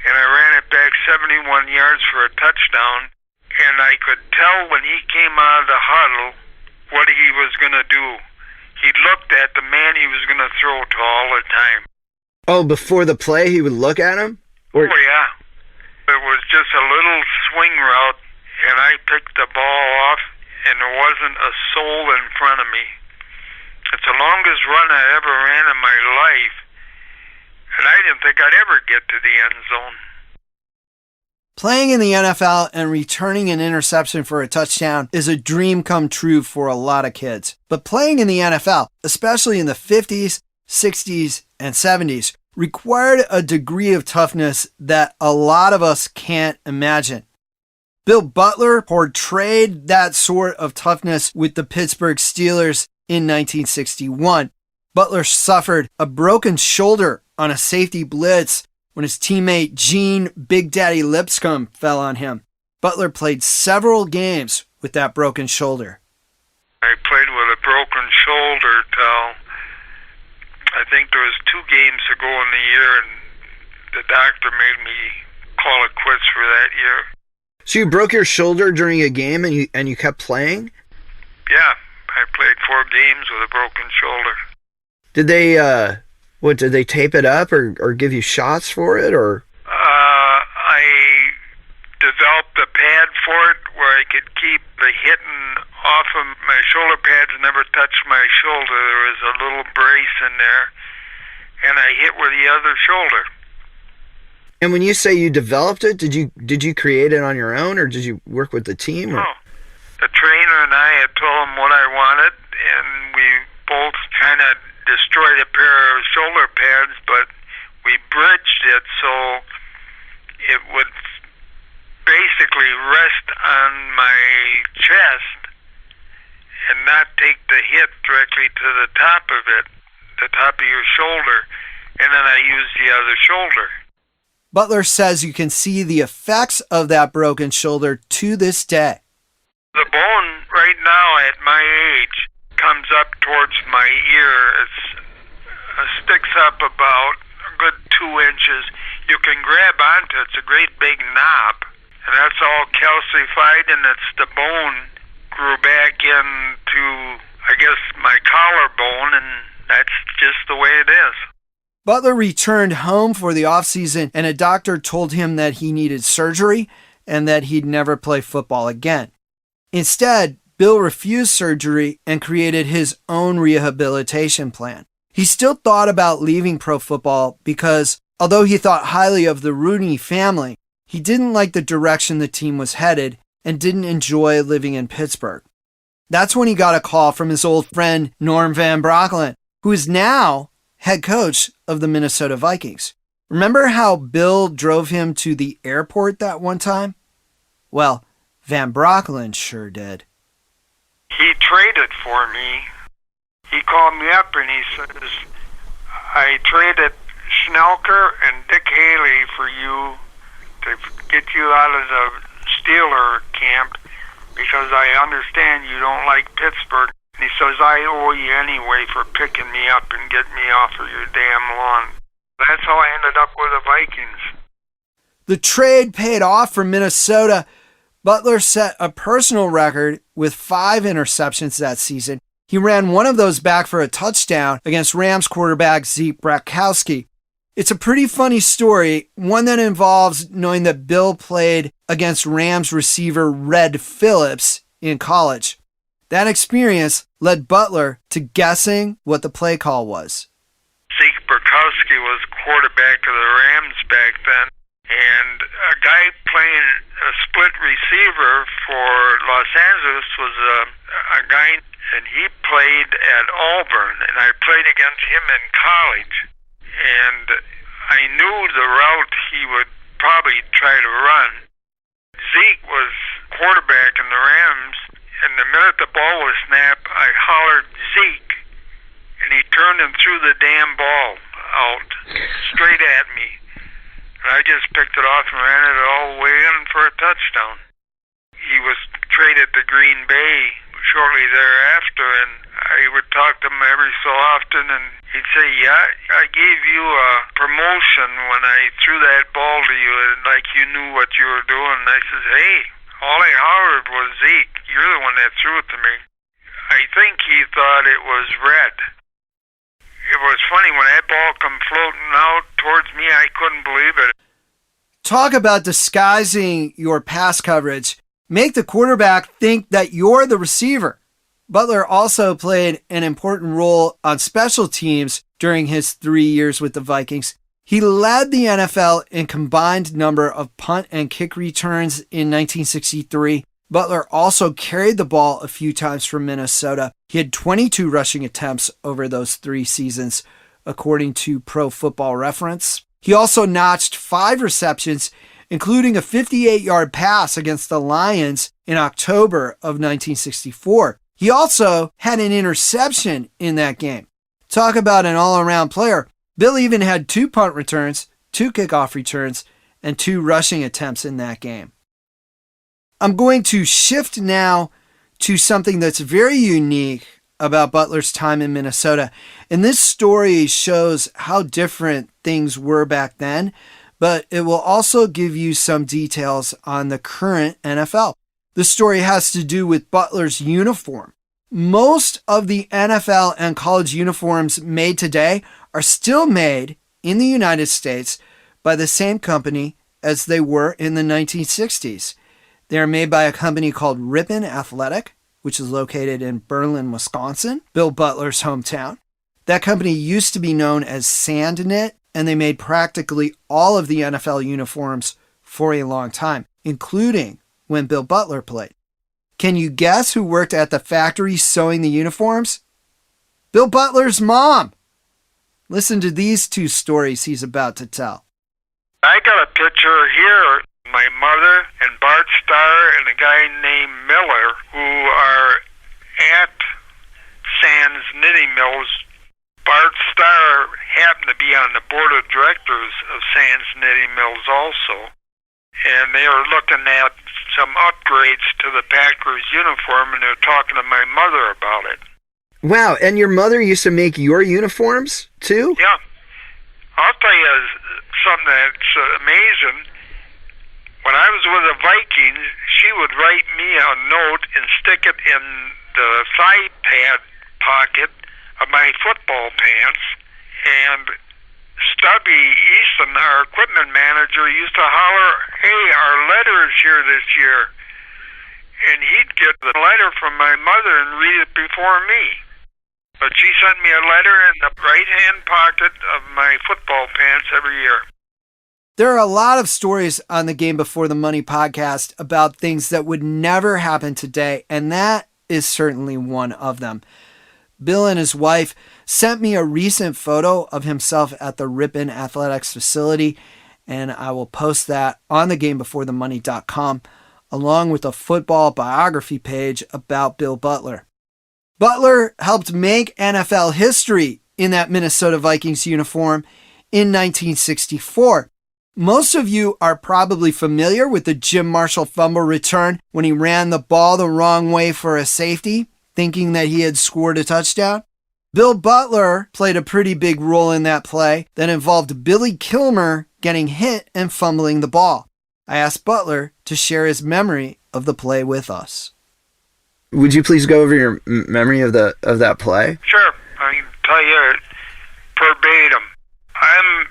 S2: And I ran it back 71 yards for a touchdown, and I could tell when he came out of the huddle what he was going to do. He looked at the man he was going to throw to all the time.
S1: Oh, before the play he would look at him?
S2: Oh, yeah. It was just a little swing route, and I picked the ball off, and there wasn't a soul in front of me. It's the longest run I ever ran in my life, and I didn't think I'd ever get to the end zone.
S1: Playing in the NFL and returning an interception for a touchdown is a dream come true for a lot of kids. But playing in the NFL, especially in the 50s, 60s, and 70s, required a degree of toughness that a lot of us can't imagine. Bill Butler portrayed that sort of toughness with the Pittsburgh Steelers in 1961. Butler suffered a broken shoulder on a safety blitz when his teammate Gene Big Daddy Lipscomb fell on him. Butler played several games with that broken shoulder.
S2: I played with a broken shoulder till think there was 2 games to go in the year, and the doctor made me call it quits for that year.
S1: So you broke your shoulder during a game and you kept playing?
S2: Yeah, I played 4 games with a broken shoulder.
S1: Did they tape it up or give you shots for it, or?
S2: I developed a pad for it where I could keep the hitting off of my shoulder pads and never touch my shoulder. There was a little brace in there, and I hit with the other shoulder.
S1: And when you say you developed it, did you create it on your own, or did you work with the team? Or?
S2: No. The trainer and I had told him what I wanted, and we both kind of destroyed a pair of shoulder pads, but we bridged it so it would basically rest on my chest and not take the hit directly to the top of it, the top of your shoulder, and then I used the other shoulder.
S1: Butler says you can see the effects of that broken shoulder to this day.
S2: The bone right now at my age comes up towards my ear. It sticks up about a good 2 inches. You can grab onto it. It's a great big knob, and that's all calcified, and it's the bone grew back into, I guess, my collarbone, and that's just the way it is.
S1: Butler returned home for the offseason, and a doctor told him that he needed surgery and that he'd never play football again. Instead, Bill refused surgery and created his own rehabilitation plan. He still thought about leaving pro football because, although he thought highly of the Rooney family, he didn't like the direction the team was headed and didn't enjoy living in Pittsburgh. That's when he got a call from his old friend Norm Van Brocklin, who is now head coach of the Minnesota Vikings. Remember how Bill drove him to the airport that one time? Well, Van Brocklin sure did.
S2: He traded for me. He called me up and he says, I traded Schnelker and Dick Haley for you to get you out of the Steeler camp because I understand you don't like Pittsburgh. And he says, I owe you anyway for picking me up and getting me off of your damn lawn. That's how I ended up with the Vikings.
S1: The trade paid off for Minnesota. Butler set a personal record with 5 interceptions that season. He ran one of those back for a touchdown against Rams quarterback Zeke Brakowski. It's a pretty funny story, one that involves knowing that Bill played against Rams receiver Red Phillips in college. That experience led Butler to guessing what the play call was.
S2: Zeke Brakowski was quarterback of the Rams back then, and a guy playing a split receiver for Los Angeles was a guy, and he played at Auburn, and I played against him in college. And I knew the route he would probably try to run. Zeke was quarterback in the Rams, and the minute the ball was snapped, I hollered Zeke, and he turned and threw the damn ball out straight at me. And I just picked it off and ran it all the way in for a touchdown. He was traded to Green Bay shortly thereafter, and I would talk to him every so often, and he'd say, yeah, I gave you a promotion when I threw that ball to you, and like you knew what you were doing. And I says, hey, all I hollered was Zeke. You're the one that threw it to me. I think he thought it was red. It was funny, when that ball come floating out towards me, I couldn't believe it.
S1: Talk about disguising your pass coverage. Make the quarterback think that you're the receiver. Butler also played an important role on special teams during his 3 years with the Vikings. He led the NFL in combined number of punt and kick returns in 1963. Butler also carried the ball a few times for Minnesota. He had 22 rushing attempts over those 3 seasons, according to Pro Football Reference. He also notched 5 receptions, including a 58-yard pass against the Lions in October of 1964. He also had an interception in that game. Talk about an all-around player. Bill even had 2 punt returns, 2 kickoff returns, and 2 rushing attempts in that game. I'm going to shift now to something that's very unique about Butler's time in Minnesota. And this story shows how different things were back then, but it will also give you some details on the current NFL. The story has to do with Butler's uniform. Most of the NFL and college uniforms made today are still made in the United States by the same company as they were in the 1960s. They are made by a company called Ripon Athletic, which is located in Berlin, Wisconsin, Bill Butler's hometown. That company used to be known as SandKnit, and they made practically all of the NFL uniforms for a long time, including when Bill Butler played. Can you guess who worked at the factory sewing the uniforms? Bill Butler's mom. Listen to these two stories he's about to tell.
S2: I got a picture here. My mother and Bart Starr and a guy named Miller who are at Sands Knitting Mills. Bart Starr happened to be on the board of directors of Sands Knitting Mills also. And they are looking at some upgrades to the Packers uniform, and they're talking to my mother about it.
S1: Wow, and your mother used to make your uniforms too?
S2: Yeah. I'll tell you something that's amazing. When I was with the Vikings, she would write me a note and stick it in the thigh pad pocket of my football pants. And Stubby Easton, our equipment manager, used to holler, "Hey, our letter is here this year." And he'd get the letter from my mother and read it before me. But she sent me a letter in the right-hand pocket of my football pants every year.
S1: There are a lot of stories on the Game Before the Money podcast about things that would never happen today, and that is certainly one of them. Bill and his wife sent me a recent photo of himself at the Ripon Athletics facility, and I will post that on thegamebeforethemoney.com along with a football biography page about Bill Butler. Butler helped make NFL history in that Minnesota Vikings uniform in 1964. Most of you are probably familiar with the Jim Marshall fumble return when he ran the ball the wrong way for a safety, thinking that he had scored a touchdown. Bill Butler played a pretty big role in that play that involved Billy Kilmer getting hit and fumbling the ball. I asked Butler to share his memory of the play with us. Would you please go over your memory of that play?
S2: Sure. I can tell you verbatim. I'm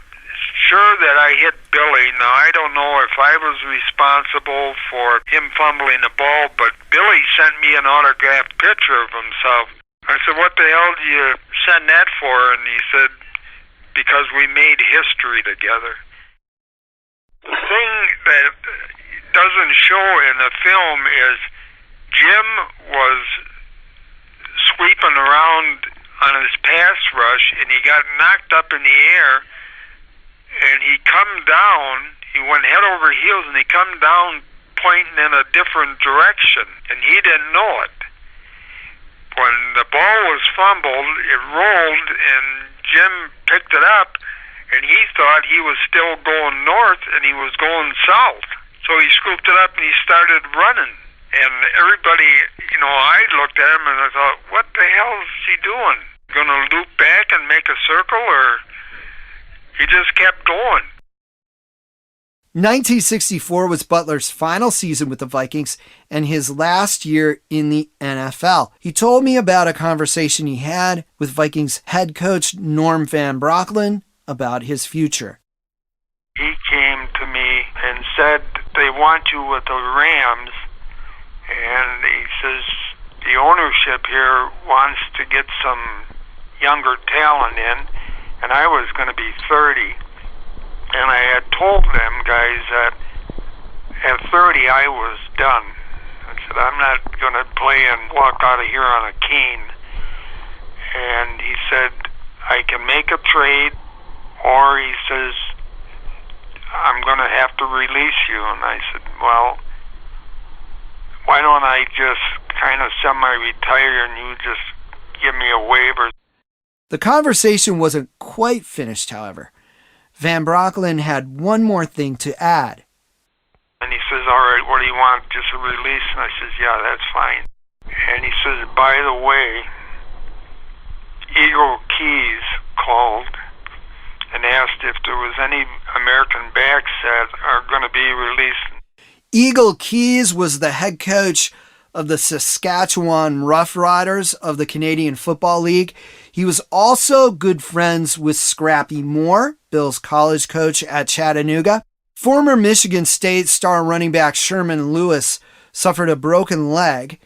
S2: sure that I hit Billy. Now, I don't know if I was responsible for him fumbling the ball, but Billy sent me an autographed picture of himself. I said, "What the hell do you send that for?" And he said, "Because we made history together." The thing that doesn't show in the film is Jim was sweeping around on his pass rush, and he got knocked up in the air, and he come down, he went head over heels, and he come down pointing in a different direction, and he didn't know it. When the ball was fumbled, it rolled, and Jim picked it up, and he thought he was still going north, and he was going south. So he scooped it up, and he started running. And everybody, I looked at him, and I thought, what the hell is he doing? Going to loop back and make a circle, or... He just kept going.
S1: 1964 was Butler's final season with the Vikings and his last year in the NFL. He told me about a conversation he had with Vikings head coach Norm Van Brocklin about his future.
S2: He came to me and said, "They want you with the Rams." And he says, "The ownership here wants to get some younger talent in." And I was going to be 30. And I had told them guys that at 30 I was done. I said, "I'm not going to play and walk out of here on a cane." And he said, "I can make a trade," or he says, "I'm going to have to release you." And I said, "Well, why don't I just kind of semi-retire and you just give me a waiver?"
S1: The conversation wasn't quite finished, however. Van Brocklin had one more thing to add.
S2: And he says, "All right, what do you want? Just a release?" And I says, "Yeah, that's fine." And he says, "By the way, Eagle Keys called and asked if there was any American backs that are going to be released.
S1: Eagle Keys was the head coach of the Saskatchewan Roughriders of the Canadian Football League. He was also good friends with Scrappy Moore, Bill's college coach at Chattanooga. Former Michigan State star running back Sherman Lewis suffered a broken leg,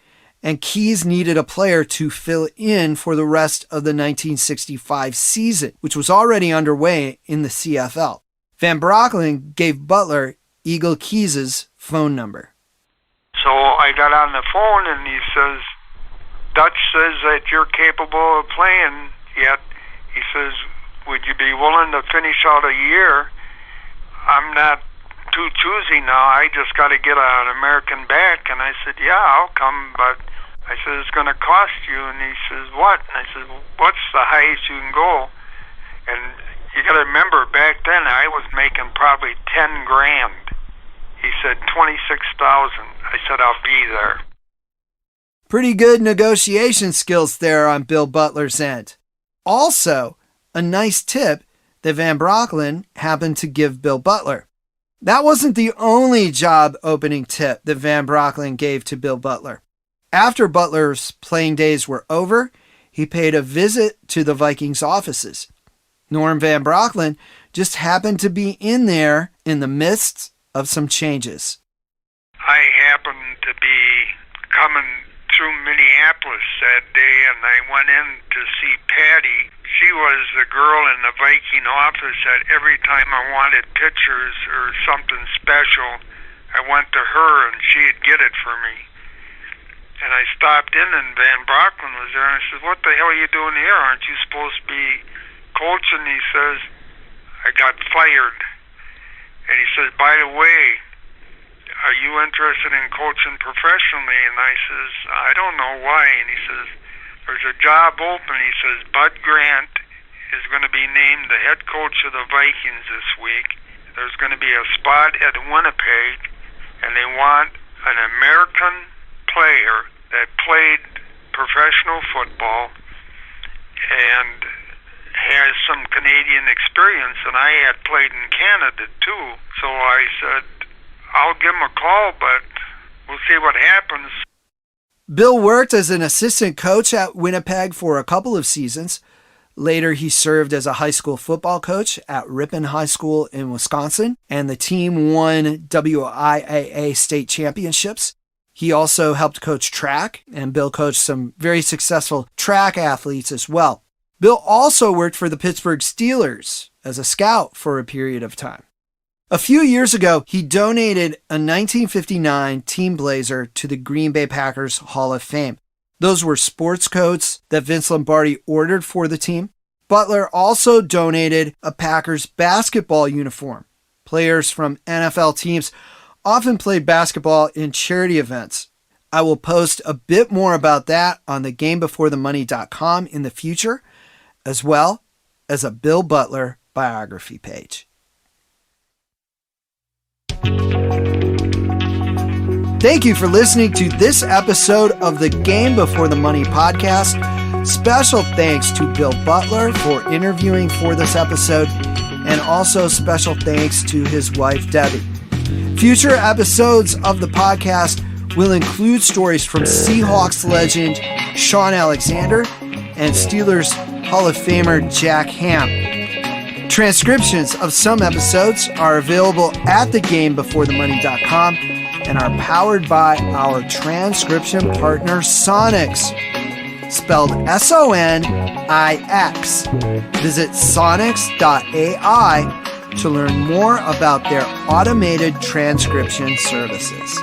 S1: and Keys needed a player to fill in for the rest of the 1965 season, which was already underway in the CFL. Van Brocklen gave Butler Eagle Keys' phone number.
S2: So I got on the phone and he says, Dutch says that you're capable of playing yet. He says, would you be willing to finish out a year? I'm not too choosy now. I just got to get an American back. And I said, yeah, I'll come, but I said, it's going to cost you. And he says, what? And I said, what's the highest you can go? And you got to remember, back then I was making probably 10 grand. He said, 26,000. I said, I'll be there.
S1: Pretty good negotiation skills there on Bill Butler's end. Also, a nice tip that Van Brocklen happened to give Bill Butler. That wasn't the only job opening tip that Van Brocklen gave to Bill Butler. After Butler's playing days were over, he paid a visit to the Vikings offices. Norm Van Brocklen just happened to be in there in the midst of some changes.
S2: I happened to be coming through Minneapolis that day, and I went in to see Patty. She was the girl in the Viking office that every time I wanted pictures or something special, I went to her and she'd get it for me. And I stopped in and Van Brocklen was there, and I said, what the hell are you doing here? Aren't you supposed to be coaching? He says, I got fired. And he says, by the way, are you interested in coaching professionally? And I says, I don't know why. And he says, there's a job open. He says, Bud Grant is going to be named the head coach of the Vikings this week. There's going to be a spot at Winnipeg, and they want an American player that played professional football and has some Canadian experience, and I had played in Canada too. So I said, I'll give him a call, but we'll see what happens.
S1: Bill worked as an assistant coach at Winnipeg for a couple of seasons. Later, he served as a high school football coach at Ripon High School in Wisconsin, and the team won WIAA state championships. He also helped coach track, and Bill coached some very successful track athletes as well. Bill also worked for the Pittsburgh Steelers as a scout for a period of time. A few years ago, he donated a 1959 team blazer to the Green Bay Packers Hall of Fame. Those were sports coats that Vince Lombardi ordered for the team. Butler also donated a Packers basketball uniform. Players from NFL teams often played basketball in charity events. I will post a bit more about that on the GameBeforeTheMoney.com in the future, as well as a Bill Butler biography page. Thank you for listening to this episode of the Game Before the Money podcast. Special thanks to Bill Butler for interviewing for this episode, and also special thanks to his wife, Debbie. Future episodes of the podcast will include stories from Seahawks legend Shaun Alexander and Steelers Hall of Famer Jack Ham. Transcriptions of some episodes are available at thegamebeforethemoney.com and are powered by our transcription partner Sonix, spelled S-O-N-I-X. Visit sonix.ai to learn more about their automated transcription services.